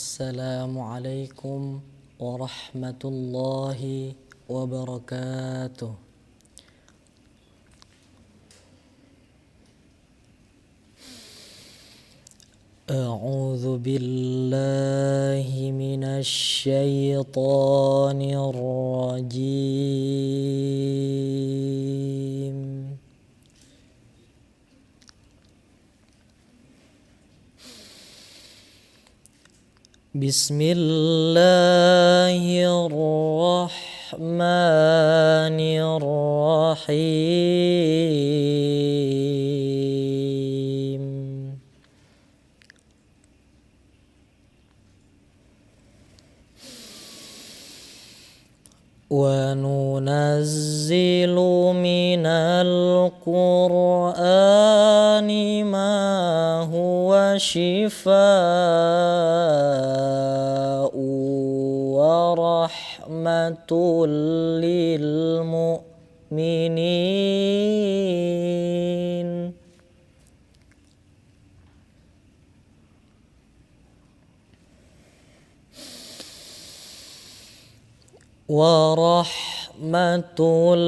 Assalamualaikum warahmatullahi wabarakatuh. A'udzu billahi minasy syaithanir rajim. Bismillahirrahmanirrahim. Wa nunazzilu minal Qur'ani ma huwa shifaa'un wa rahmatul lil mu'minin. Wa rahmatul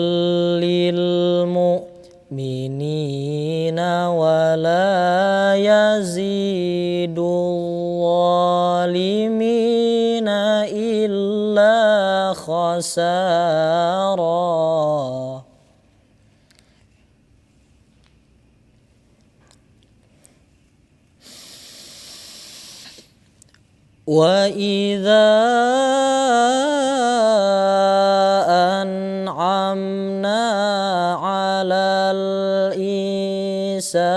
lil mu'minina wa la yazidul zalimina illa khasara. Wa idza an'amna 'alal insani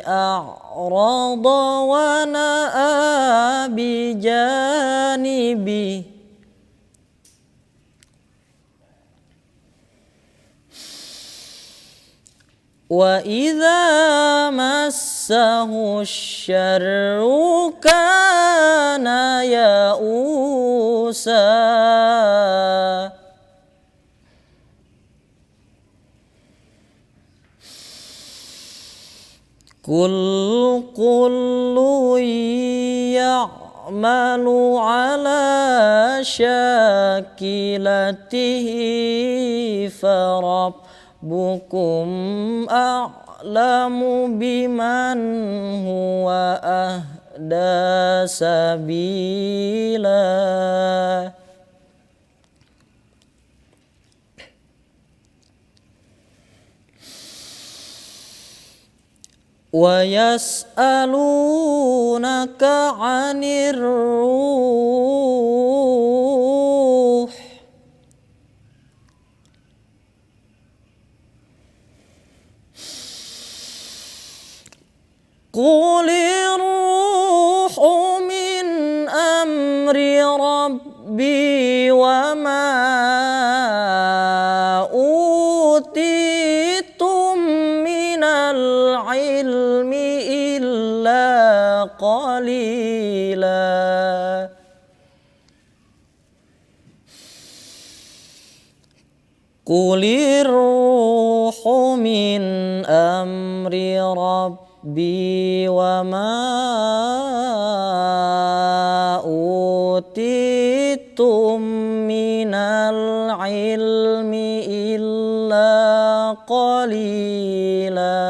a'rada wa na'a bijanibi. Wa idza massahu syarru kana ya'usa. Kullu ya'malu ala syakilatihi farabbukum a'lamu biman huwa ahda sabila. Wa yas'alunaka 'anir ruh. Qulir ruhu min amri rabbi wa ma utitum minal ilmi illa qalila. Qulir ruhu min amri rabbi wa ma utitum minal ilmi illa qalila.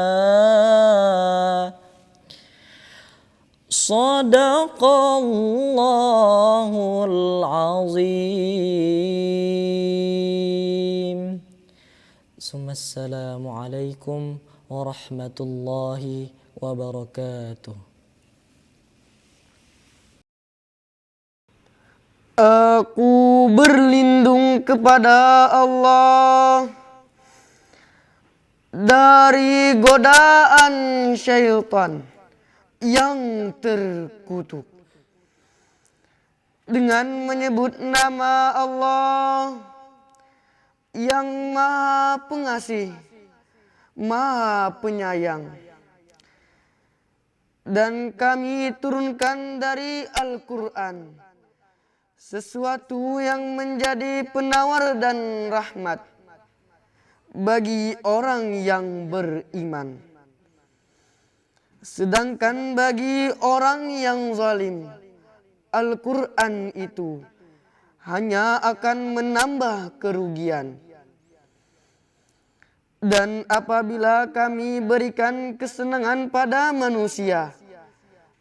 Sadaqallahul azim. Assalamualaikum warahmatullahi wabarakatuh. Aku berlindung kepada Allah dari godaan syaitan yang terkutuk dengan menyebut nama Allah yang Maha Pengasih, Maha Penyayang. Dan kami turunkan dari Al-Quran sesuatu yang menjadi penawar dan rahmat bagi orang yang beriman. Sedangkan bagi orang yang zalim, Al-Quran itu hanya akan menambah kerugian. Dan apabila kami berikan kesenangan pada manusia,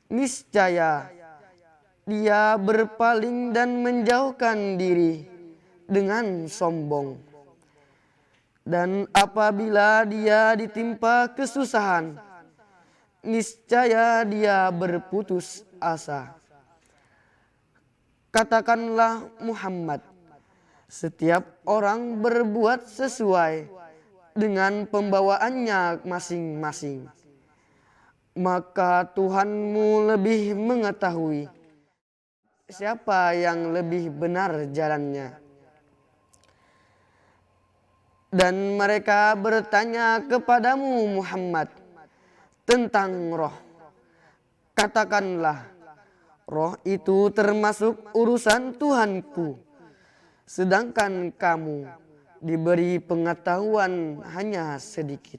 niscaya dia berpaling dan menjauhkan diri dengan sombong. Dan apabila dia ditimpa kesusahan, niscaya dia berputus asa. Katakanlah Muhammad, setiap orang berbuat sesuai dengan pembawaannya masing-masing. Maka Tuhanmu lebih mengetahui siapa yang lebih benar jalannya. Dan mereka bertanya kepadamu Muhammad tentang roh. Katakanlah, roh itu termasuk urusan Tuhanku, sedangkan kamu diberi pengetahuan hanya sedikit.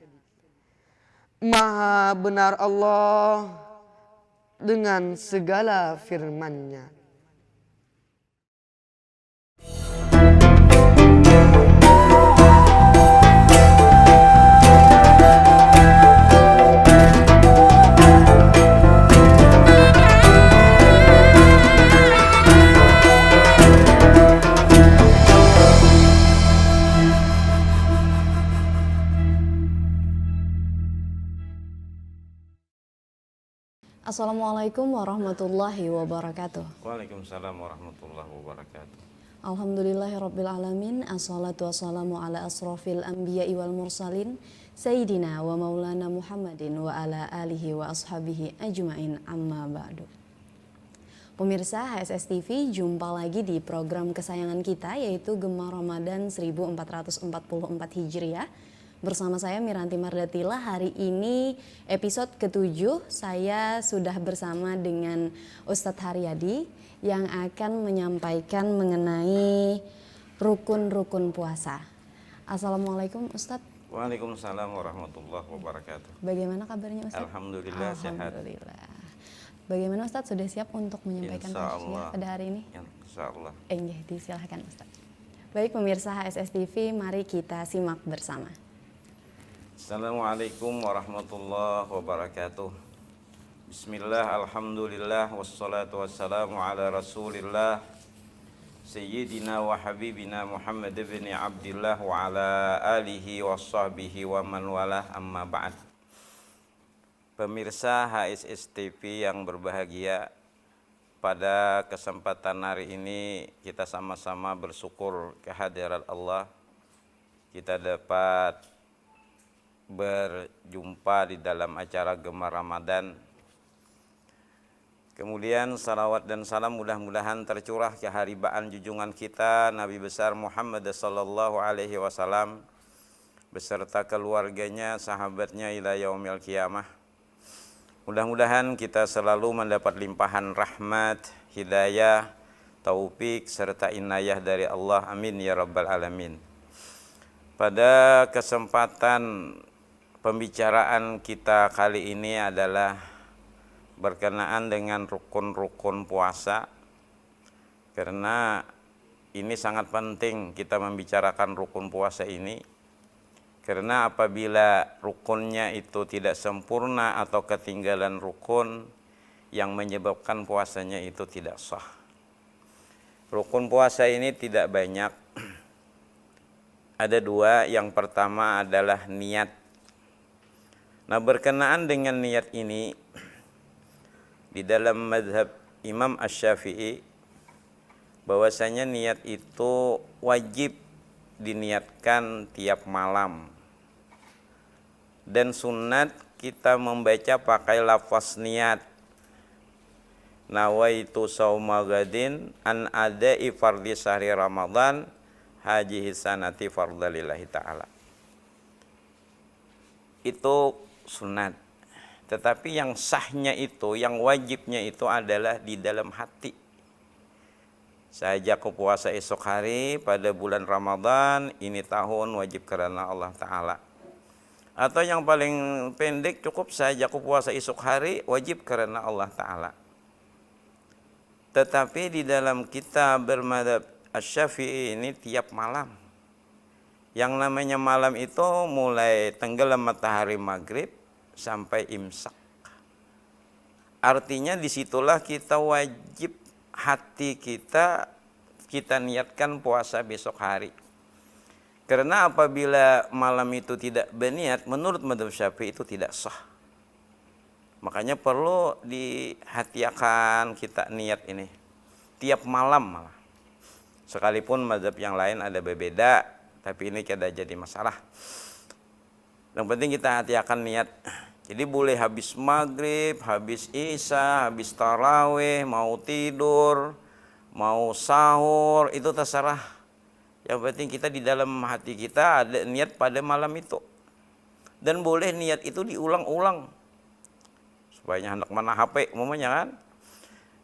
Maha benar Allah dengan segala firman-Nya. Assalamualaikum warahmatullahi wabarakatuh. Waalaikumsalam warahmatullahi wabarakatuh. Alhamdulillahirrabbilalamin. Assalatu wassalamu ala asrafil anbiya'i wal mursalin Sayyidina wa maulana Muhammadin wa ala alihi wa ashabihi ajma'in, amma ba'du. Pemirsa HSS TV, jumpa lagi di program kesayangan kita, yaitu Gema Ramadan 1444 Hijriah. Bersama saya Miranti Mardatila. Hari ini episode ke-7, saya sudah bersama dengan Ustadz Haryadi yang akan menyampaikan mengenai rukun-rukun puasa. Assalamualaikum Ustadz. Waalaikumsalam warahmatullahi wabarakatuh. Bagaimana kabarnya Ustadz? Alhamdulillah sehat. Alhamdulillah. Bagaimana Ustadz, sudah siap untuk menyampaikan tausiah pada hari ini? Insyaallah. Disilahkan Ustadz. Baik pemirsa HSS TV, mari kita simak bersama. Assalamualaikum warahmatullahi wabarakatuh. Bismillah, alhamdulillah, wassalatu wassalamu ala rasulillah Sayyidina wa habibina Muhammad ibn Abdillah wa ala alihi wa sahbihi wa man walah, amma ba'd. Pemirsa HSS TV yang berbahagia, pada kesempatan hari ini kita sama-sama bersyukur kehadirat Allah. Kita dapat berjumpa di dalam acara Gema Ramadan. Kemudian salawat dan salam mudah-mudahan tercurah ke haribaan junjungan kita Nabi besar Muhammad sallallahu alaihi wasallam beserta keluarganya, sahabatnya ila yaumil qiyamah. Mudah-mudahan kita selalu mendapat limpahan rahmat, hidayah, taufik serta inayah dari Allah. Amin ya rabbal alamin. Pada kesempatan pembicaraan kita kali ini adalah berkenaan dengan rukun-rukun puasa, karena ini sangat penting kita membicarakan rukun puasa ini, karena apabila rukunnya itu tidak sempurna atau ketinggalan rukun yang menyebabkan puasanya itu tidak sah. Rukun puasa ini tidak banyak, ada dua. Yang pertama adalah niat. Nah, berkenaan dengan niat ini, di dalam mazhab Imam Asy-Syafi'i, bahwasanya niat itu wajib diniatkan tiap malam. Dan sunat kita membaca pakai lafaz niat. Nawaitu shauma gadin an ada'i fardhi syahri Ramadan hajihi sanati fardalillahi ta'ala. Itu sunat. Tetapi yang sahnya itu, yang wajibnya itu adalah di dalam hati. Saya aku puasa esok hari pada bulan Ramadan, ini tahun wajib karena Allah Ta'ala. Atau yang paling pendek cukup saya aku puasa esok hari, wajib karena Allah Ta'ala. Tetapi di dalam kitab bermadzhab Asy-Syafi'i ini tiap malam. Yang namanya malam itu mulai tenggelam matahari maghrib sampai imsak. Artinya disitulah kita wajib hati kita niatkan puasa besok hari. Karena apabila malam itu tidak berniat, menurut madzhab Syafi'i itu tidak sah. Makanya perlu dihatiakan kita niat ini tiap malam malah. Sekalipun madzhab yang lain ada berbeda, tapi ini tidak jadi masalah. Yang penting kita hatiakan niat. Jadi boleh habis maghrib, habis isya, habis tarawih, mau tidur, mau sahur, itu terserah. Yang penting kita di dalam hati kita ada niat pada malam itu. Dan boleh niat itu diulang-ulang. Supaya hendak mana HP umumnya kan.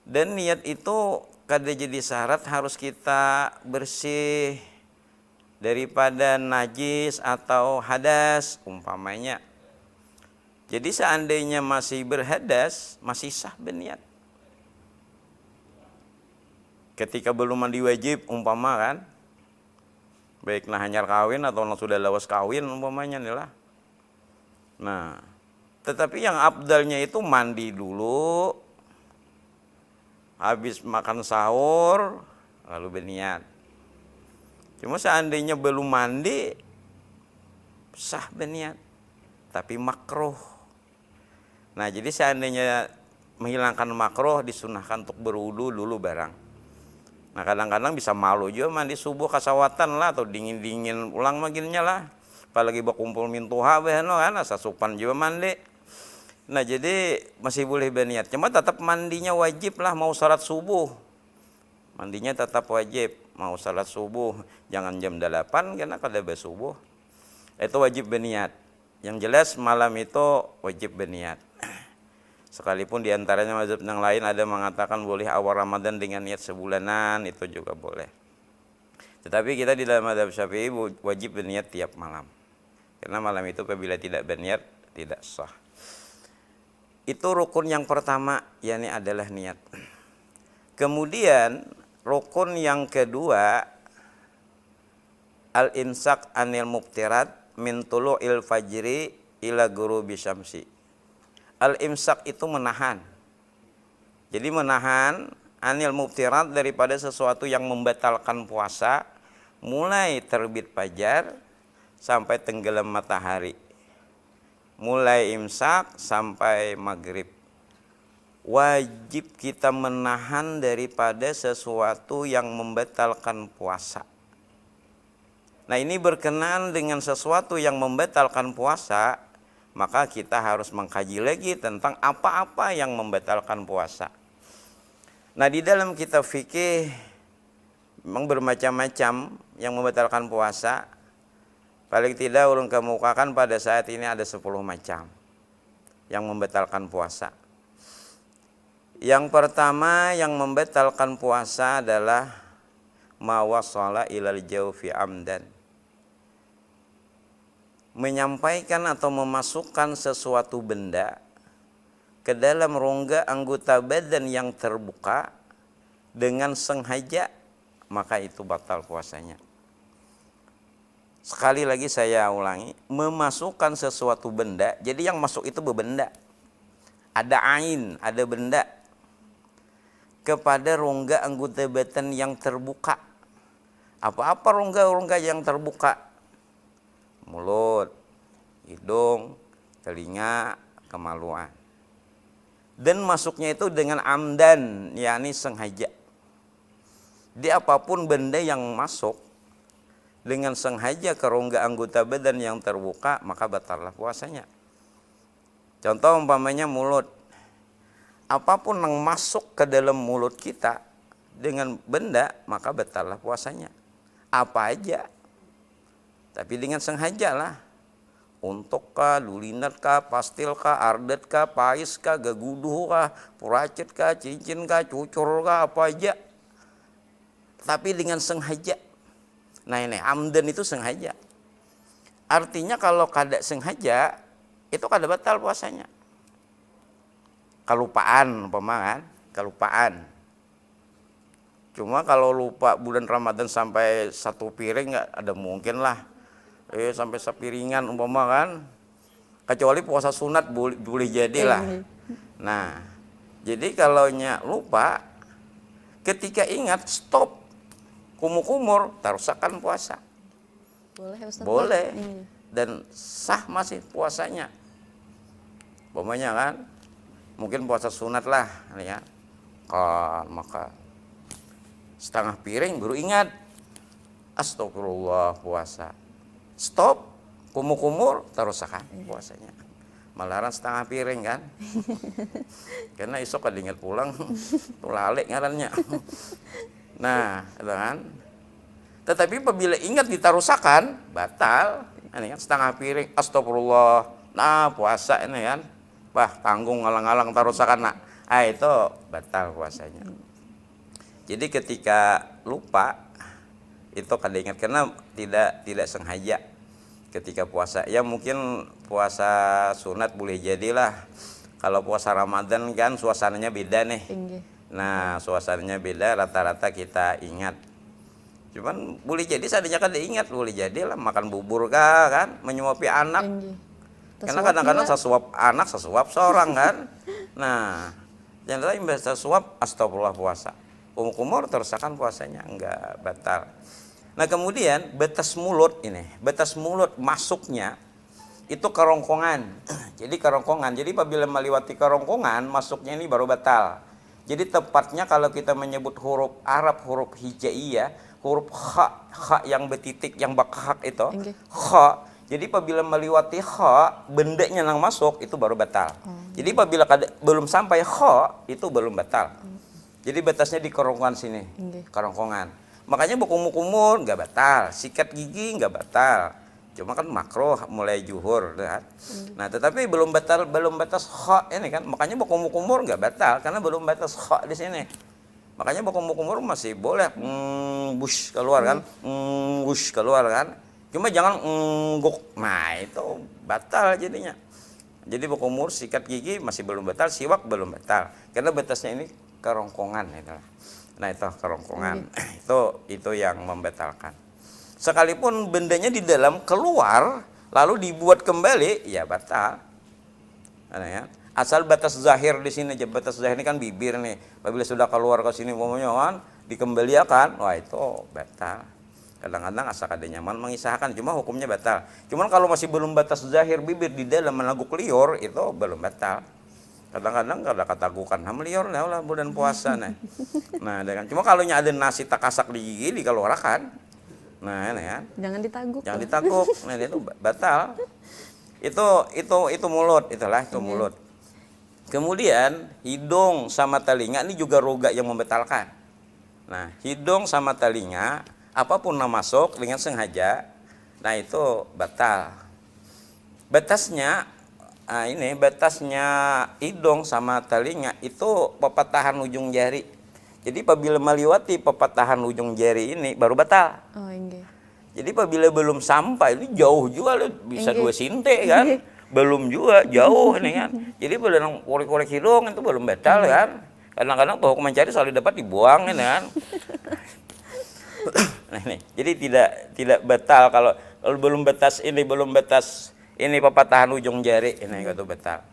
Dan niat itu kada jadi syarat harus kita bersih daripada najis atau hadas umpamanya. Jadi seandainya masih berhadas, masih sah berniat. Ketika belum mandi wajib umpama kan, baik nah hanyar kawin atau sudah lawas kawin umpamanya nih lah. Nah, tetapi yang abdalnya itu mandi dulu, habis makan sahur, lalu berniat. Cuma seandainya belum mandi, sah berniat, tapi makruh. Nah, jadi seandainya menghilangkan makruh, disunahkan untuk berwudu dulu barang. Nah, kadang-kadang bisa malu juga mandi subuh kasawatan lah, atau dingin-dingin ulang maginnya lah. Apalagi berkumpul mintuha behano kan, asa supan juga mandi. Nah, jadi masih boleh berniat. Cuma tetap mandinya wajib lah, mau salat subuh. Mandinya tetap wajib, mau salat subuh. Jangan jam 8 karena kada bersubuh. Itu wajib berniat. Yang jelas malam itu wajib berniat. Sekalipun diantaranya mazhab yang lain ada mengatakan boleh awal Ramadan dengan niat sebulanan, itu juga boleh. Tetapi kita di dalam mazhab Syafi'i wajib berniat tiap malam. Karena malam itu apabila tidak berniat, tidak sah. Itu rukun yang pertama, yakni adalah niat. Kemudian rukun yang kedua, al-imsak anil muftirat min tulu'il fajri ila ghurubi syamsi. Al-imsak itu menahan. Jadi menahan anil muftirat daripada sesuatu yang membatalkan puasa mulai terbit fajar sampai tenggelam matahari. Mulai imsak sampai maghrib. Wajib kita menahan daripada sesuatu yang membatalkan puasa. Nah, ini berkenaan dengan sesuatu yang membatalkan puasa, maka kita harus mengkaji lagi tentang apa-apa yang membatalkan puasa. Nah, di dalam kitab fikih memang bermacam-macam yang membatalkan puasa. Paling tidak ulun kemukakan pada saat ini ada 10 macam yang membatalkan puasa. Yang pertama yang membatalkan puasa adalah ma wasala ilal jawfi amdan. Menyampaikan atau memasukkan sesuatu benda ke dalam rongga anggota badan yang terbuka dengan sengaja, maka itu batal puasanya. Sekali lagi saya ulangi, memasukkan sesuatu benda, jadi yang masuk itu benda. Ada ain, ada benda kepada rongga anggota badan yang terbuka. Apa-apa rongga-rongga yang terbuka? Mulut, hidung, telinga, kemaluan. Dan masuknya itu dengan amdan, yakni sengaja. Di apapun benda yang masuk dengan sengaja ke rongga anggota badan yang terbuka, maka batallah puasanya. Contoh umpamanya mulut. Apapun yang masuk ke dalam mulut kita dengan benda, maka batallah puasanya. Apa aja. Tapi dengan sengaja lah. Untuk kah, lulinat kah, pastil kah, ardet kah, pais kah, gaguduh kah, puracet kah, cincin kah, cucur kah, apa aja. Tapi dengan sengaja. Nah ini, amdan itu sengaja. Artinya kalau kada sengaja, itu kada batal puasanya. Kelupaan, umpama kan, kelupaan. Cuma kalau lupa bulan Ramadan sampai 1 piring nggak ada mungkin lah. Sampai sepiringan umpama kan. Kecuali puasa sunat boleh jadilah. Nah, jadi kalau lupa, ketika ingat stop, kumur-kumur, tarusakan puasa. Boleh ya Ustaz? Boleh. Dan sah masih puasanya. Umpamanya kan, mungkin puasa sunat lah, ya. Kan maka setengah piring baru ingat, astagfirullah puasa. Stop, kumur-kumur, tarusakan puasanya. Malaran setengah piring kan. Karena esok ada ingat pulang, tuh lalik ngarannya. Nah, itu kan. Tetapi apabila ingat ditarusakan, batal. Ini kan setengah piring, astagfirullah. Nah, puasa ini kan. Tanggung ngalang-ngalang tarusakan nak. Itu batal puasanya. Jadi ketika lupa, itu kada ingat karena tidak sengaja. Ketika puasa, ya mungkin puasa sunat boleh jadilah. Kalau puasa Ramadan kan suasananya beda nih. Nah, suasananya beda, rata-rata kita ingat. Cuman boleh jadi seandainya kada ingat, boleh jadilah makan bubur kah kan, menyuapi anak. Karena kadang-kadang sesuap anak, sesuap seorang kan. Nah, yang lain biasa suap, astagfirullah puasa. Umur terusakan puasanya enggak batal. Nah, kemudian batas mulut ini, batas mulut masuknya itu kerongkongan. Jadi kerongkongan. Jadi apabila melewati kerongkongan, masuknya ini baru batal. Jadi tepatnya kalau kita menyebut huruf Arab, huruf hijaiyah, huruf ha yang betitik, yang bakhak itu, ha. Jadi apabila melewati ha, bendanya yang masuk itu baru batal. Jadi apabila belum sampai ha, itu belum batal. Jadi batasnya di kerongkongan sini, kerongkongan. Makanya berkumur-kumur nggak batal, sikat gigi nggak batal. Cuma kan makruh mulai juhur, kan? Nah, tetapi belum batas ha ini kan. Makanya berkumur-kumur nggak batal karena belum batas ha di sini. Makanya berkumur-kumur masih boleh bush keluar kan, bush keluar kan. Cuma jangan guk. Nah, itu batal jadinya. Jadi berkumur, sikat gigi masih belum batal, siwak belum batal. Karena batasnya ini kerongkongan itu. Nah, itu kerongkongan. Itu yang membatalkan. Sekalipun bendanya di dalam keluar lalu dibuat kembali, ya batal. Nah, ya. Asal batas zahir di sini aja. Batas zahir ini kan bibir nih. Apabila sudah keluar ke sini umumnya kan dikembalikan, wah itu batal. Kadang-kadang asal ada nyaman mengisahkan, cuma hukumnya batal. Cuman kalau masih belum batas zahir bibir di dalam menaguk liur, itu belum batal. Kadang-kadang kada katagukan ham liur lah bulan puasa nah. Nah, cuma kalau ada nasi takasak di gigi dikeluarkan. Nah, ini kan. Jangan ditaguk. Jangan ditaguk. Nah, itu batal. Itu mulut, itulah itu mulut. Kemudian hidung sama telinga ini juga roga yang membatalkan. Nah, hidung sama telinga apapun yang masuk dengan sengaja, nah itu batal. Batasnya, batasnya hidung sama telinga itu pepatahan ujung jari. Jadi apabila melewati pepatahan ujung jari ini baru batal. Oh, enggak. Jadi apabila belum sampai, ini jauh juga bisa 2 sinte kan. Belum juga, jauh ini kan. Jadi belum korek-korek hidung itu belum batal kan. Kadang-kadang tuh mencari selalu dapat dibuang ini kan. Nah, ini. Jadi tidak batal kalau belum batas ini pepatahan ujung jari ini itu batal.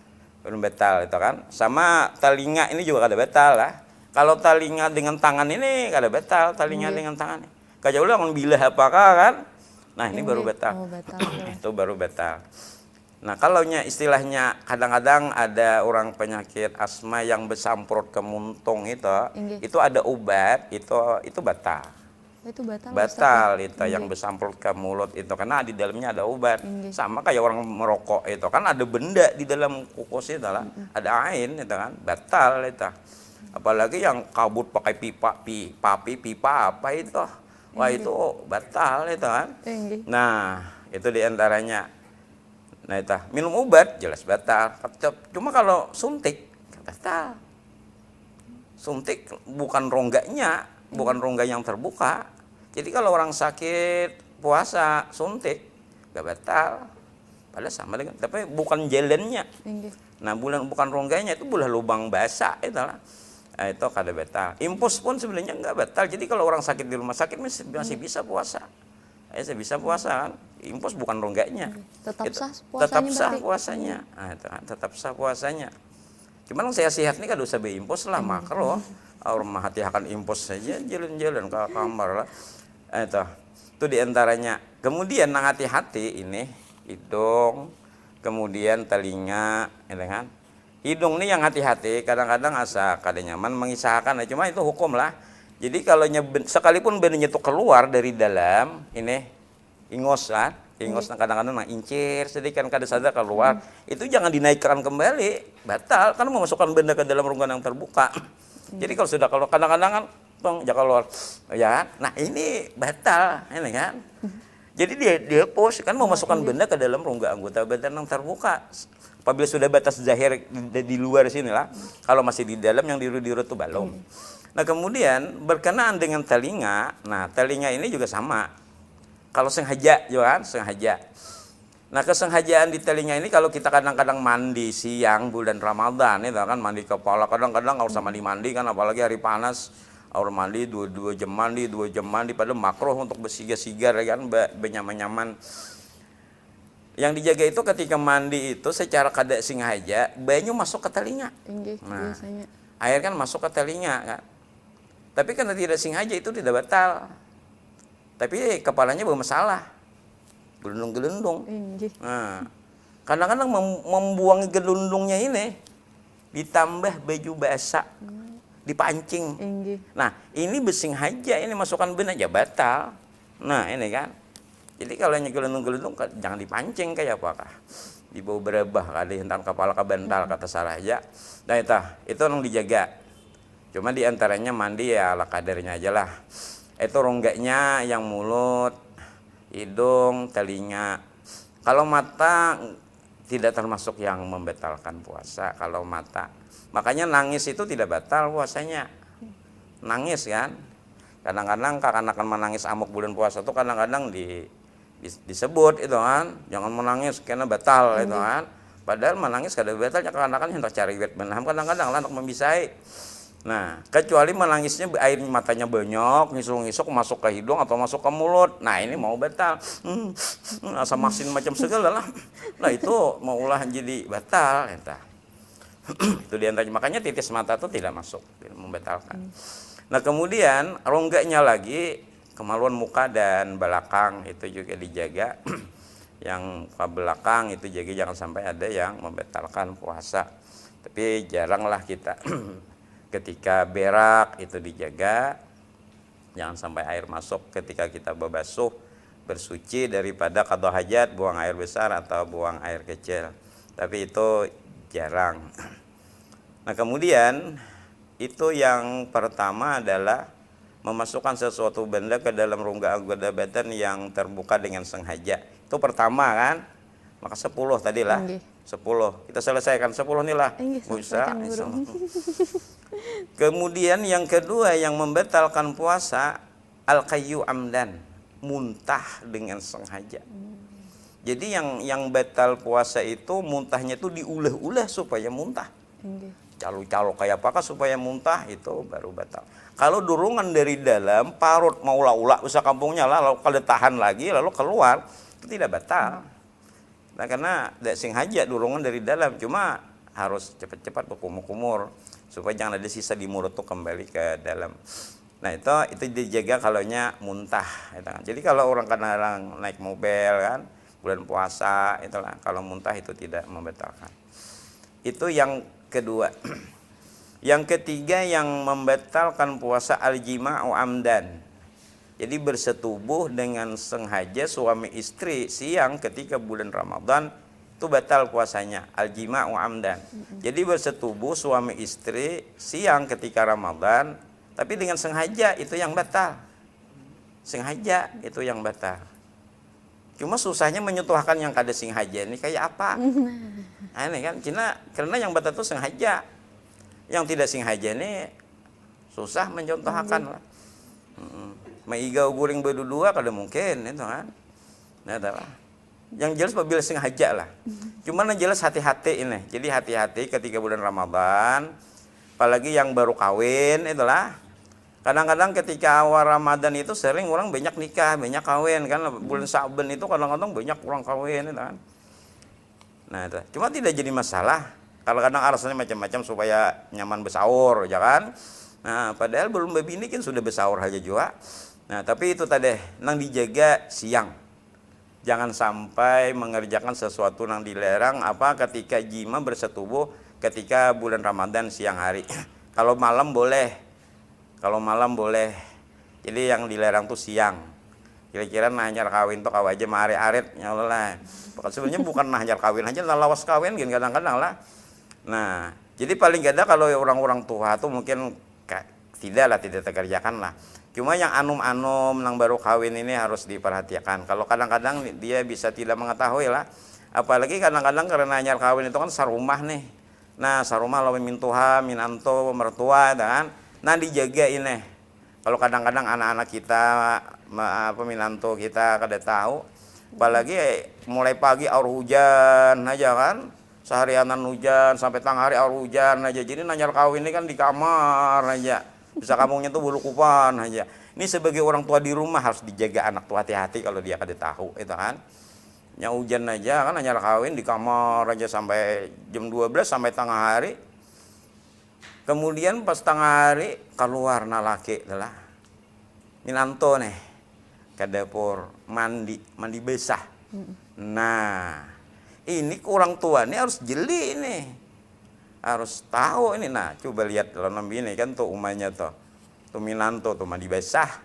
Belum batal itu kan. Sama telinga ini juga kada batal lah. Kalau telinga dengan tangan ini kada batal, telinga dengan tangan. Kajau ulang bila apakah kan? Nah, ini baru batal. Oh, batal. Itu baru batal. Nah, kalau istilahnya kadang-kadang ada orang penyakit asma yang bersamprot ke muntung itu ada obat, itu batal. Itu batal. Batal itu yang bersamprot ke mulut itu karena di dalamnya ada obat. Sama kayak orang merokok itu kan ada benda di dalam kukus itu lah, ada ain itu kan, batal itu. Apalagi yang kabut pakai pipa apa itu. Wah, itu batal itu kan. Nah, itu diantaranya. Nah, itu minum obat jelas batal. Cuma kalau suntik batal. Suntik bukan rongganya, bukan rongga yang terbuka. Jadi kalau orang sakit puasa suntik gak batal. Padahal sama dengan, tapi bukan jalannya. Nah, bukan rongganya itu bukan lubang basah itu lah. itu kada batal. Impus pun sebenarnya enggak batal. Jadi kalau orang sakit di rumah sakit masih bisa puasa. Saya bisa puasa kan. Impus bukan rongganya. Tetap Itu sah tetap puasanya sah berarti? puasanya. Nah, itu kan, tetap sah puasanya. Cuman saya sehat nih kada usah be impus lah makro. Orang mah hati akan impus saja jalan-jalan ke kamar lah. Itu diantaranya. Kemudian nang hati-hati ini hidung, kemudian telinga, ya kan? Hidung nih yang hati-hati, kadang-kadang asa kada nyaman mengisahkan, cuma itu hukum lah. Jadi kalau sekalipun benihnya itu keluar dari dalam, ini ingos kan, ingos kadang-kadang incir sedikit kada sadar keluar, itu jangan dinaikkan kembali, batal, kan memasukkan benda ke dalam rongga yang terbuka. Jadi kalau sudah kalau kadang-kadang kan, jangan keluar, ya, nah ini batal, ini kan. Jadi dia pos kan memasukkan benda ke dalam rongga anggota badan yang terbuka. Apabila sudah batas zahir di luar sini lah, kalau masih di dalam yang diurut-urut itu belum. Nah kemudian berkenaan dengan telinga, nah telinga ini juga sama. Kalau sengaja, kan sengaja. Nah kesengajaan di telinga ini kalau kita kadang-kadang mandi siang bulan Ramadan, itu kan mandi kepala, kadang-kadang nggak usah mandi-mandi kan, apalagi hari panas, orang mandi 2 jam mandi, padahal makruh untuk bersigar-sigar kan, benyaman-nyaman. Yang dijaga itu ketika mandi itu secara kada sengaja banyu masuk ke telinga. Nah, Biasanya. air kan masuk ke telinga kan. Tapi karena tidak sengaja itu tidak batal. Tapi kepalanya bermasalah. Gelundung-gelundung. Nah, kadang-kadang membuang gelundungnya ini ditambah baju basah. Dipancing. Nah, ini bersengaja ini masukkan benar aja batal. Nah, ini kan. Jadi kalau gelundung-gelundung jangan dipancing kayak apakah dibawa berebah kali hentam kepala ke bantal kata salah aja. Nah itu yang dijaga. Cuma diantaranya mandi ya ala kadarnya aja lah. Itu rongganya yang mulut, hidung, telinga. Kalau mata tidak termasuk yang membatalkan puasa. Kalau mata, makanya nangis itu tidak batal puasanya. Nangis kan. Kadang-kadang akan menangis amuk bulan puasa itu kadang-kadang disebut itu kan, jangan menangis karena batal itu kan. Padahal menangis kada batal kadang-kadang hendak cari wet benam kadang-kadang lah untuk memisai. Nah, kecuali menangisnya air matanya banyak, ngisuk-ngisuk masuk ke hidung atau masuk ke mulut. Nah, ini mau batal. Asa masin macam segala lah. Nah, itu mau ulah jadi batal entah. Itu diantaranya makanya titis mata itu tidak masuk, tidak membatalkan. Nah, kemudian rongganya lagi kemaluan muka dan belakang itu juga dijaga. Yang ke belakang itu jaga jangan sampai ada yang membatalkan puasa. Tapi jaranglah kita ketika berak itu dijaga. Jangan sampai air masuk ketika kita berbasuh, bersuci daripada qada hajat, buang air besar atau buang air kecil. Tapi itu jarang. Nah, kemudian itu yang pertama adalah memasukkan sesuatu benda ke dalam rongga anggota badan yang terbuka dengan sengaja. Itu pertama kan. Maka 10 tadi lah. 10. Kita selesaikan 10 nih lah. Bisa. Kemudian yang kedua yang membatalkan puasa al-qayyu amdan, muntah dengan sengaja. Jadi yang batal puasa itu muntahnya itu diulah-ulah supaya muntah. Calo-calo kayak apakah supaya muntah itu baru batal. Kalau dorongan dari dalam parut mau ula-ula usah kampungnya lah, lalu kalau tahan lagi lalu keluar itu tidak batal. Nah, karena tidak sengaja dorongan dari dalam, cuma harus cepat-cepat berkumur-kumur supaya jangan ada sisa di mulut tuh kembali ke dalam. Nah, itu dijaga kalaunya muntah. Jadi kalau orang kadang-kadang naik mobil kan bulan puasa itulah kalau muntah itu tidak membatalkan. Itu yang kedua. Yang ketiga yang membatalkan puasa al-jima'u amdan. Jadi bersetubuh dengan sengaja suami istri siang ketika bulan Ramadan itu batal puasanya, al-jima'u amdan. Jadi bersetubuh suami istri siang ketika Ramadan tapi dengan sengaja itu yang batal. Sengaja itu yang batal. Cuma susahnya menyentuhkan yang kada sengaja ini kayak apa? Nah, ini kan karena yang batal itu sengaja. Yang tidak sengaja ini susah mencontohkan lah. Maigau guring berdua kada mungkin itu kan. Nah, yang jelas apabila sengaja lah. Cuma yang jelas hati-hati ini. Jadi hati-hati ketika bulan Ramadan apalagi yang baru kawin itulah. Kadang-kadang ketika awal Ramadan itu sering orang banyak nikah, banyak kawin kan. Bulan Sa'ban itu kadang-kadang banyak orang kawin itu kan. Nah itu, cuma tidak jadi masalah. Kalau kadang alasannya macam-macam supaya nyaman bersaur, ya kan? Nah, padahal belum begini kan sudah bersaur aja juga. Nah, tapi itu tadi, nang dijaga siang. Jangan sampai mengerjakan sesuatu yang dilarang apa ketika jima bersetubuh ketika bulan Ramadan siang hari. Kalau malam boleh. Kalau malam boleh. Jadi yang dilarang tuh siang. Kira-kira nanyar kawin tuh kawaja mare arit ya Allah lah. Sebenarnya bukan nanyar kawin aja, lawas kawin gini kadang-kadang lah. Nah, jadi paling gak ada kalau orang-orang tua tuh mungkin tidak terkerjakan lah. Cuma yang anum-anum yang baru kawin ini harus diperhatikan. Kalau kadang-kadang dia bisa tidak mengetahui lah. Apalagi kadang-kadang karena nanyar kawin itu kan sarumah nih. Nah, sarumah lawan mintuha, minanto, mertua kan. Nah, dijaga ini. Kalau kadang-kadang anak-anak kita minanto kita kada tahu. Apalagi mulai pagi aur hujan aja kan. Seharianan hujan sampai tengah hari aur hujan aja. Jadi nanyar kawin ini kan di kamar aja. Bisa kampungnya tuh bulu kupan aja. Ini sebagai orang tua di rumah harus dijaga anak tua, hati-hati kalau dia kada tahu itu kan. Yang hujan aja kan nanyar kawin di kamar aja sampai jam 12 sampai tengah hari. Kemudian pas tengah hari keluar na laki adalah minanto nih ke dapur mandi basah. Nah, ini orang tua nih harus jeli nih. Harus tahu ini. Nah, coba lihat kalau nabi ini kan tuh umahnya tuh minanto tuh mandi basah.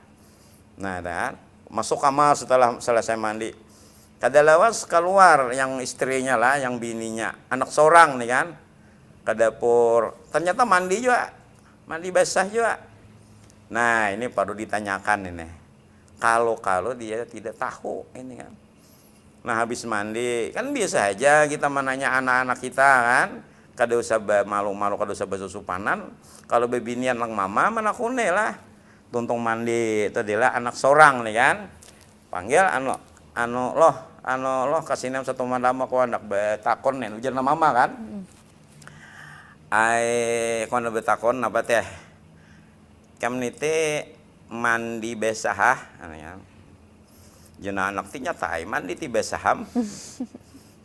Nah, dan masuk kamar setelah selesai mandi. Kada lawas keluar yang istrinya lah, yang bininya, anak seorang nih kan. Ke dapur, ternyata mandi juga, mandi basah juga. Nah, ini perlu ditanyakan ini. Kalau dia tidak tahu ini kan. Nah, habis mandi, kan biasa aja kita menanya anak-anak kita kan. Kada usah malu-malu, kada usah basusupanan. Kalau bebinian lang mama, mana kune lah. Tuntung mandi, itu adalah anak seorang nih kan. Panggil loh kasih nam satu mandama ko anak betakon nih, ujar nama mama kan. Kono betakon apa teh? Kam nite mandi besah ya. Jena anak tinya tai mandi ti besaham.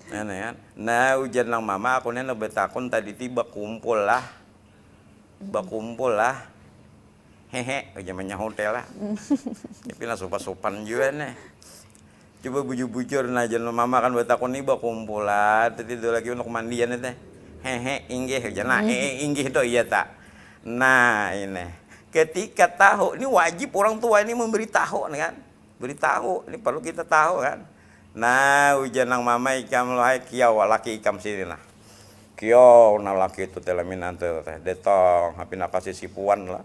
Nah, ujian lang mama aku nena betakon tadi tiba kumpul lah. Hehe, zamannya hotel lah. Tapi lah sopan juga nih. Coba bujur-bujur nah jeneng mama kan betakon nih kumpul lah. Tadi itu lagi untuk mandian itu. Hehe, inggih jana inggih itu iya tak. Nah, ini ketika tahu ini wajib orang tua ini memberitahu kan. Beritahu, ini perlu kita tahu kan. Nah, ujian nang mama ikam lohai kiau laki ikam sini lah. Kiau na laki itu telaminan teh detong hapi nak kasih sipuan lah.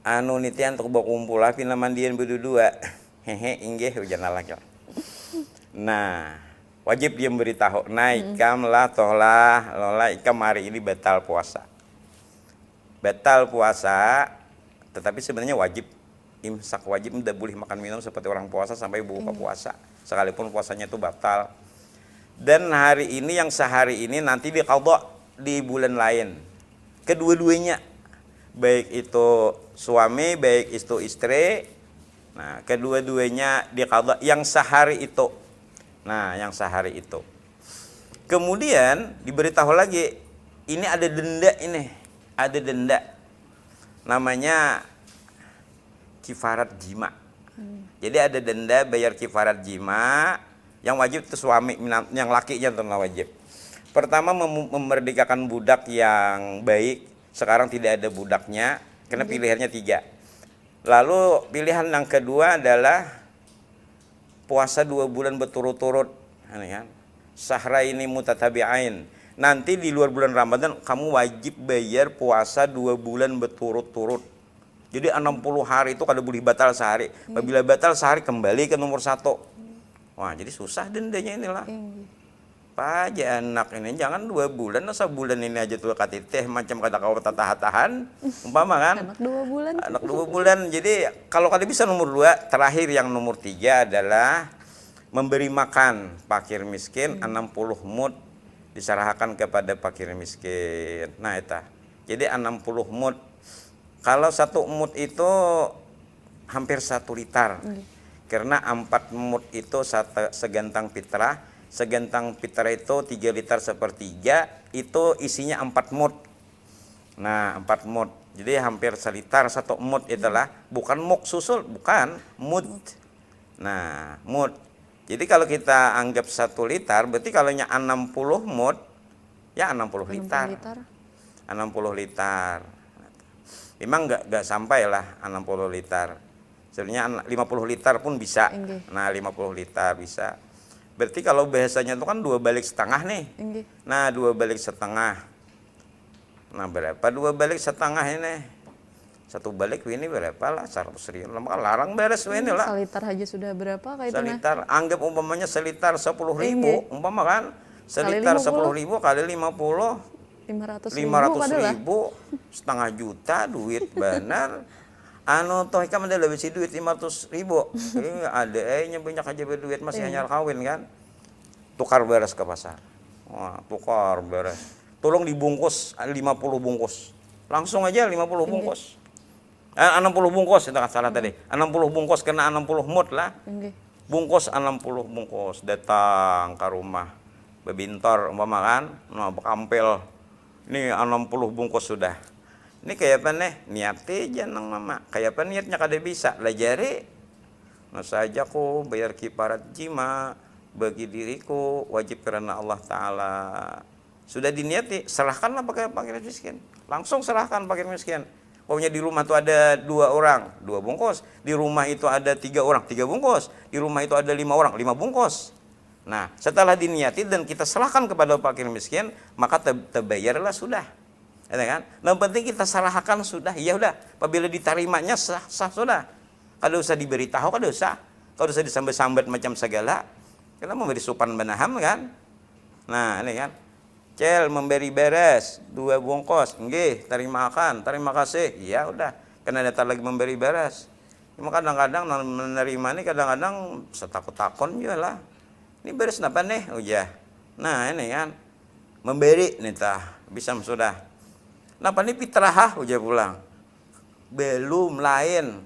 Anu nitian untuk bawa kumpul hapi na mandian berdua. Hehe, inggih ujian laki. Nah, wajib dia memberitahu. Nah, ikam lah tohlah lola ikam hari ini batal puasa. Batal puasa, tetapi sebenarnya wajib imsak, wajib tidak boleh makan minum seperti orang puasa sampai buka puasa. Sekalipun puasanya itu batal. Dan hari ini yang sehari ini nanti diqadha di bulan lain. Kedua-duanya, baik itu suami, baik itu istri. Nah, kedua-duanya diqadha yang sehari itu. Nah, yang sehari itu. Kemudian diberitahu lagi, ini ada denda ini. Ada denda. Namanya kifarat jima. Jadi ada denda bayar kifarat jima. Yang wajib itu suami, yang lakinya tentu wajib. Pertama memerdekakan budak yang baik. Sekarang tidak ada budaknya, karena pilihannya 3. Lalu pilihan yang kedua adalah puasa 2 bulan berturut-turut, kan? Sahra ini mutatabi'ain. Nanti di luar bulan Ramadan kamu wajib bayar puasa 2 bulan berturut-turut. Jadi 60 hari itu kada boleh batal sehari. Apabila batal sehari kembali ke nomor 1. Wah, jadi susah dendanya inilah. Paja anak ini jangan 2 bulan, sebulan ini aja tuh katiteh macam kata kau tahan umpama kan. Anak 2 bulan. Anak 2 bulan. Jadi kalau kada bisa nomor 2, terakhir yang nomor 3 adalah memberi makan fakir miskin 60 mud diserahkan kepada fakir miskin. Nah, itu. Jadi 60 mud. Kalau 1 mud itu hampir 1 liter. Karena 4 mud itu segantang fitrah. Segantang fitrah itu 3 liter sepertiga, itu isinya 4 mud. Nah, 4 mud. Jadi hampir seliter 1 mud itulah. Bukan muk susul, bukan, mud. Nah, mud. Jadi kalau kita anggap 1 liter, berarti kalau 60 mud, ya 60 liter. 60 liter. Memang nggak sampai lah 60 liter. Sebenarnya 50 liter pun bisa. Nah, 50 liter bisa. Berarti kalau bahasanya itu kan 2 balik setengah nih. Nah, 2 balik setengah. Nah, berapa 2 balik setengah ini? 1 balik ini berapa lah? 100.000. Maka larang beres ini lah. Seliter aja sudah berapa kayak itu? Seliter, anggap umpamanya seliter 10.000, umpama kan? Seliter 10.000 kali 50. 500.000, setengah juta duit benar. Anu toh ikam ada lebih si duit 500.000. Ini ada nya banyak aja berduit masih hanya kawin kan. Tukar beres ke pasar. Wah, tukar beres. Tolong dibungkus 50 bungkus. Langsung aja 50 bungkus. 60 bungkus, itu kan salah tadi. 60 bungkus kena 60 mut lah. Bungkus 60 bungkus datang ke rumah. Bebintor umpama kan, nah kampil. Ini 60 bungkus sudah. Ini kayak apa nih? Niatnya jangan mama. Kayak apa niatnya kada bisa? Lajari. Nah saja ku bayar kifarat jima bagi diriku wajib karena Allah Ta'ala. Sudah diniati, serahkanlah pakai fakir miskin. Langsung serahkan fakir miskin. Pokoknya di rumah itu ada 2 orang, 2 bungkus. Di rumah itu ada 3 orang, 3 bungkus. Di rumah itu ada 5 orang, 5 bungkus. Nah, setelah diniati dan kita serahkan kepada fakir miskin, maka terbayarlah sudah. Ya kan? Yang penting kita serahkan sudah, ya udah. Apabila diterimanya sah sudah. Kalau usah diberitahu, kalau usah. Kalau usah disambat-sambat macam segala. Kita memberi supan benaham kan? Nah, ini kan. Cel memberi beres 2 bungkus. Nggih, terima kasih. Ya udah. Karena datang lagi memberi beres. Cuma kadang-kadang menerima ini kadang-kadang setakut-takut juga lah. Ini beres apa nih? Oh ya. Nah ini kan. Memberi nih tah. Bisa sudah. Napa nih fitrah uja pulang. Belum lain.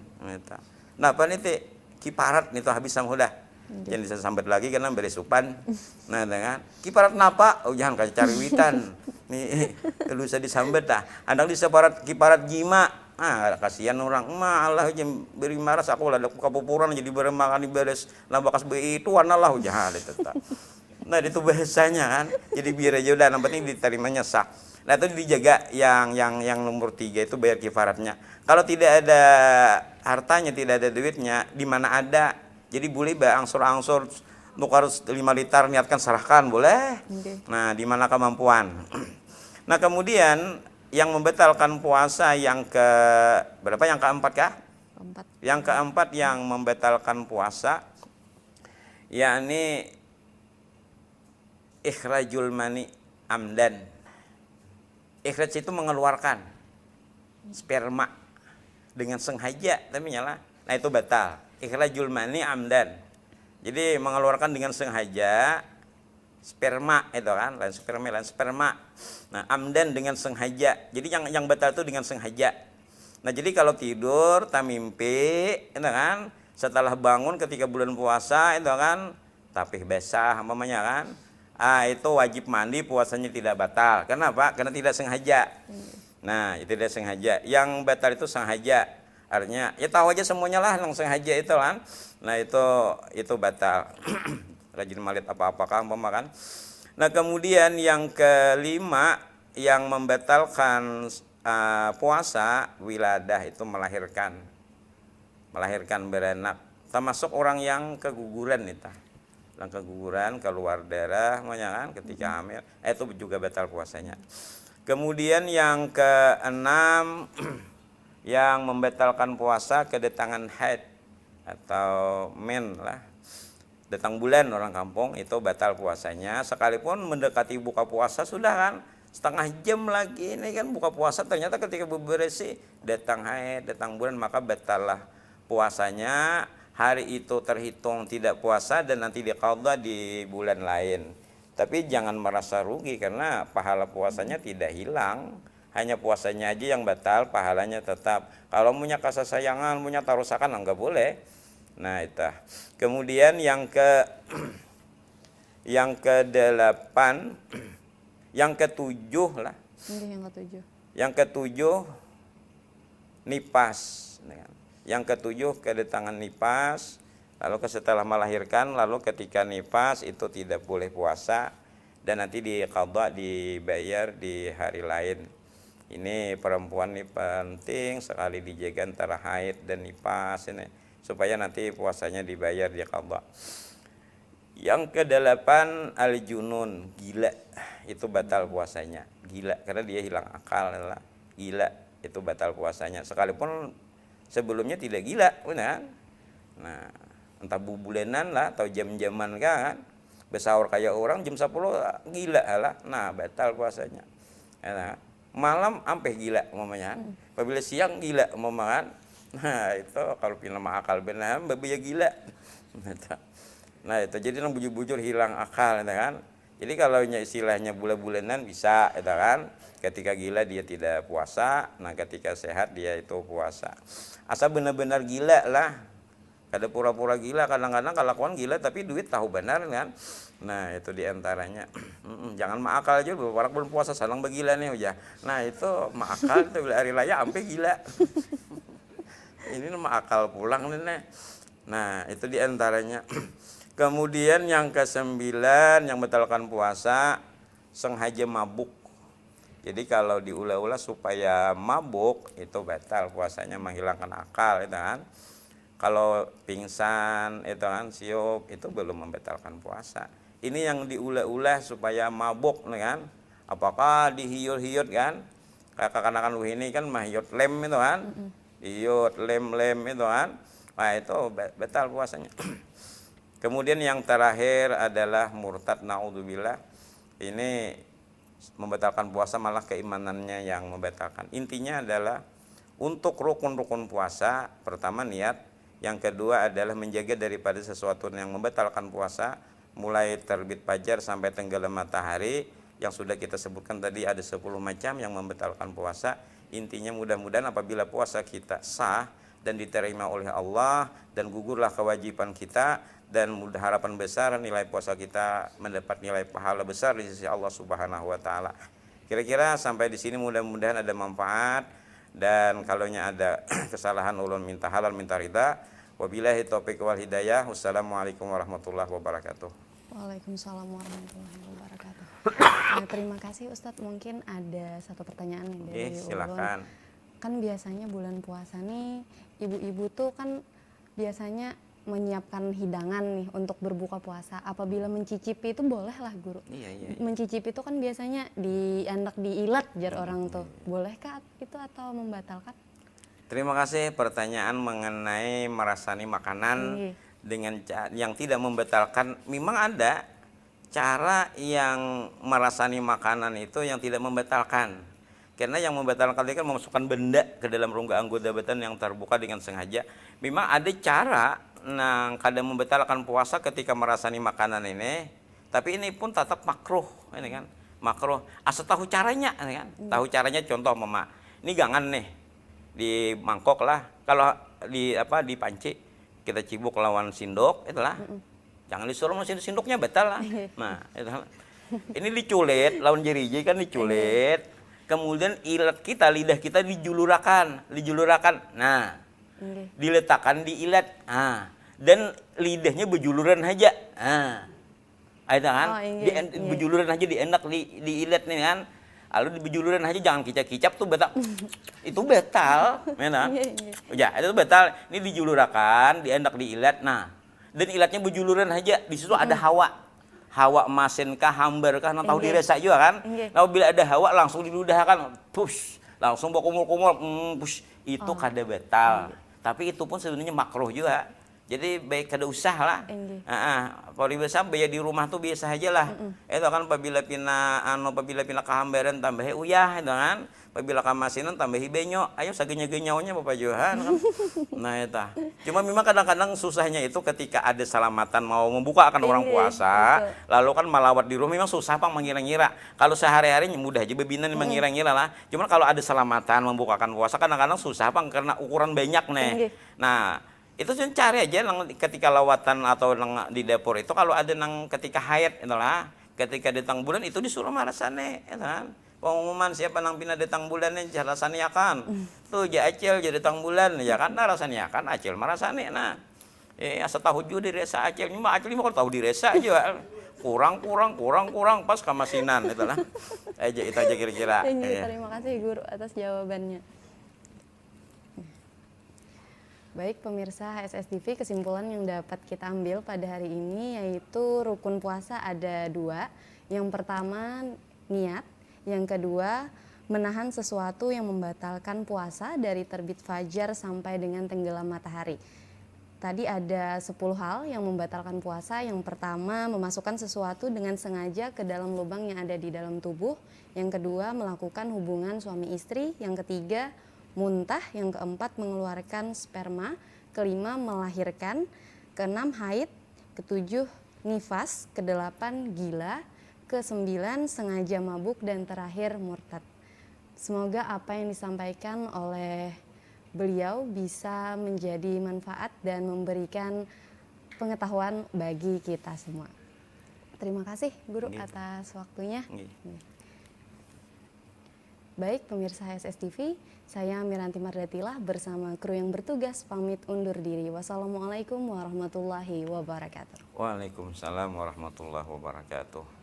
Napa nih teh kiparat nih tah bisa sudah. Jangan bisa sambat lagi karena beri supan. Nah kan. Kiparat napa? Oh jangan cari witan. Nih lu bisa disambat dah. Andang diseparat kiparat jima. Ah, kasihan orang malah aja beri maras aku lah kapupuran jadi beremakan di beres lah bakas be itu analah jahat itu. Nah itu bahasanya kan. Jadi biar aja udah yang penting diterimanya sah. Nah itu dijaga yang nomor 3 itu bayar kifaratnya. Kalau tidak ada hartanya, tidak ada duitnya, di mana ada. Jadi boleh angsur-angsur nukar 5 liter niatkan serahkan boleh. Nah di mana kemampuan. Nah kemudian yang membatalkan puasa yang ke berapa? Yang keempat kah? Yang keempat yang membatalkan puasa yakni ikhrajul mani amdan. Ikhraj itu mengeluarkan sperma dengan sengaja tapi nyala. Nah itu batal. Ikhrajul mani amdan. Jadi mengeluarkan dengan sengaja sperma itu kan, lain sperma. Nah, amdan dengan sengaja. Jadi yang batal itu dengan sengaja. Nah, jadi kalau tidur tak mimpi, itu kan, setelah bangun ketika bulan puasa itu kan, tapih basah umpamanya kan. Ah, itu wajib mandi, puasanya tidak batal. Kenapa? Karena tidak sengaja. Nah, itu tidak sengaja. Yang batal itu sengaja. Artinya ya tahu aja semuanya lah yang sengaja itu kan. Nah, itu batal. Rajin malit apa-apakah makan. Nah kemudian yang kelima yang membatalkan puasa wiladah itu melahirkan beranak. Termasuk orang yang keguguran itu. Yang keguguran keluar darah kan ketika hamil itu juga batal puasanya. Kemudian yang keenam yang membatalkan puasa kedatangan haid atau men lah. Datang bulan orang kampung itu batal puasanya. Sekalipun mendekati buka puasa sudah kan setengah jam lagi ini kan buka puasa ternyata ketika bebersih datang haid, datang bulan maka batallah puasanya. Hari itu terhitung tidak puasa dan nanti diqadha di bulan lain. Tapi jangan merasa rugi karena pahala puasanya tidak hilang. Hanya puasanya aja yang batal, pahalanya tetap. Kalau punya kasih sayangan, punya tarusakan, enggak boleh. Nah, itu. Kemudian yang yang ke-8, yang ke-7 lah. Nggih, yang ketujuh. Yang ke-7 nipas. Yang ke-7 kedatangan nipas. Lalu setelah melahirkan, lalu ketika nipas itu tidak boleh puasa dan nanti diqadha, dibayar di hari lain. Ini perempuan ini penting sekali dijaga antara haid dan nipas ini supaya nanti puasanya dibayar diqadha. Yang ke-8 al-junun, gila. Itu batal puasanya. Gila karena dia hilang akal lah. Gila itu batal puasanya. Sekalipun sebelumnya tidak gila, benar. Nah, entah bubulanan lah atau jam-jaman kan. Bersahur kayak orang jam 10 gila lah. Nah, batal puasanya. Nah, malam sampai gila umpamanya. Apabila siang gila umpamanya. Nah, itu kalau nama akal benar babaya gila. Nah, itu jadi nang bujur-bujur hilang akal kan. Jadi kalau istilahnya bulan-bulanan bisa itu kan. Ketika gila dia tidak puasa, nah ketika sehat dia itu puasa. Asal benar-benar gila lah. Kada pura-pura gila, kadang-kadang kelakuan gila tapi duit tahu benar kan. Nah, itu diantaranya. Jangan maakal aja, orang belum puasa salang begila nih ya. Nah, itu maakal itu bila hari raya sampai gila. Ini nama akal pulang nih. Nah, itu diantaranya. Kemudian yang ke-9 yang membatalkan puasa, sengaja mabuk. Jadi kalau diulah-ulah supaya mabuk itu batal puasanya, menghilangkan akal itu kan. Kalau pingsan itu kan, siup itu belum membatalkan puasa. Ini yang diulah-ulah supaya mabuk kan. Apakah dihiyut-hiyut kan? Kakak-kanakan ini kan mahiyut lem itu kan. Hiyut lem-lem itu kan. Nah, itu batal puasanya. Kemudian yang terakhir adalah murtad, naudzubillah. Ini membatalkan puasa, malah keimanannya yang membatalkan. Intinya adalah untuk rukun-rukun puasa, pertama niat, yang kedua adalah menjaga daripada sesuatu yang membatalkan puasa, mulai terbit fajar sampai tenggelam matahari, yang sudah kita sebutkan tadi ada 10 macam yang membatalkan puasa. Intinya mudah-mudahan apabila puasa kita sah dan diterima oleh Allah dan gugurlah kewajiban kita, dan mudah harapan besar nilai puasa kita mendapat nilai pahala besar di sisi Allah Subhanahu wa taala. Kira-kira sampai di sini mudah-mudahan ada manfaat, dan kalaunya ada kesalahan ulun minta halal minta ridha. Wabillahi taufiq wal hidayah. Wassalamualaikum warahmatullahi wabarakatuh. Waalaikumsalam warahmatullahi wabarakatuh. Nah, terima kasih Ustadz. Mungkin ada satu pertanyaan nih dari silakan. Kan biasanya bulan puasa nih ibu-ibu tuh kan biasanya menyiapkan hidangan nih untuk berbuka puasa. Apabila mencicipi itu boleh lah guru. Iya. Mencicipi itu kan biasanya diandak diilat jar orang tuh. Bolehkah itu atau membatalkan? Terima kasih pertanyaan mengenai merasani makanan dengan yang tidak membatalkan. Memang ada cara yang merasani makanan itu yang tidak membatalkan. Karena yang membatalkan itu kan memasukkan benda ke dalam rongga anggota badan yang terbuka dengan sengaja. Memang ada cara nah kadang membatalkan puasa ketika merasani makanan ini, tapi ini pun tetap makruh, ini kan makruh. Asal tahu caranya, ini kan tahu caranya. Contoh mama, ini gangan nih di mangkok lah, kalau di di panci kita cibuk lawan sindok, itulah jangan disuruh sindoknya batal lah. Nah itulah. Ini diculit lawan jeriji kan diculit, kemudian ilat kita lidah kita dijulurakan, nah diletakkan di ilat, dan lidahnya berjuluran aja, itu kan, berjuluran aja dienak di ilat nih kan, lalu berjuluran aja jangan kicap-kicap tuh batal, itu batal, mana? Ya itu batal, ini dijulurakan, dienak di ilat, nah, dan ilatnya berjuluran aja, di situ ada hawa masin kah, hambar kah, nah tahu dirasa juga kan, nah bila ada hawa langsung diludahkan, push, langsung bawa kumul-kumul, push, itu kada batal. Tapi itu pun sebenarnya makruh juga. Jadi baik kada usah lah. Enggih. Kalau biasa biaya di rumah tuh biasa aja lah. Itu kan apabila pina kahambaran tambahi uyah itu kan. Apabila kamasinan tambahi benyo. Ayo sagenya-genyaunya Bapak Johan kan. Nah itu. Cuma memang kadang-kadang susahnya itu ketika ada salamatan mau membuka akan orang puasa. Lalu kan malawat di rumah memang susah pang mengira-ngira. Kalau sehari-hari mudah aja bebinan mengira-ngira lah. Cuma kalau ada salamatan membukakan puasa kadang-kadang susah pang karena ukuran banyak nih. Nah, itu cari aja ketika lawatan atau di dapur itu kalau ada nang ketika haid itulah ketika datang bulan itu disuruh marasane itu kan pengumuman siapa nang pina datang bulannya rasane akan tuh ja acil jadi datang bulan ya kan rasane akan acil marasane nah asa tahu juga di resa acil cuma acil mah kalau tahu di resa aja kurang pas kamasinan itulah aja itu aja kira-kira. Terima kasih Guru atas jawabannya. Baik pemirsa HSS TV, kesimpulan yang dapat kita ambil pada hari ini yaitu rukun puasa ada 2. Yang pertama niat, yang kedua menahan sesuatu yang membatalkan puasa dari terbit fajar sampai dengan tenggelam matahari. Tadi ada 10 hal yang membatalkan puasa. Yang pertama memasukkan sesuatu dengan sengaja ke dalam lubang yang ada di dalam tubuh. Yang kedua melakukan hubungan suami istri. Yang ketiga muntah, yang keempat mengeluarkan sperma, kelima melahirkan, keenam haid, ketujuh nifas, kedelapan gila, kesembilan sengaja mabuk, dan terakhir murtad. Semoga apa yang disampaikan oleh beliau bisa menjadi manfaat dan memberikan pengetahuan bagi kita semua. Terima kasih Guru atas waktunya. Baik pemirsa HSS TV, saya Miranti Mardatilah bersama kru yang bertugas pamit undur diri. Wassalamualaikum warahmatullahi wabarakatuh. Waalaikumsalam warahmatullahi wabarakatuh.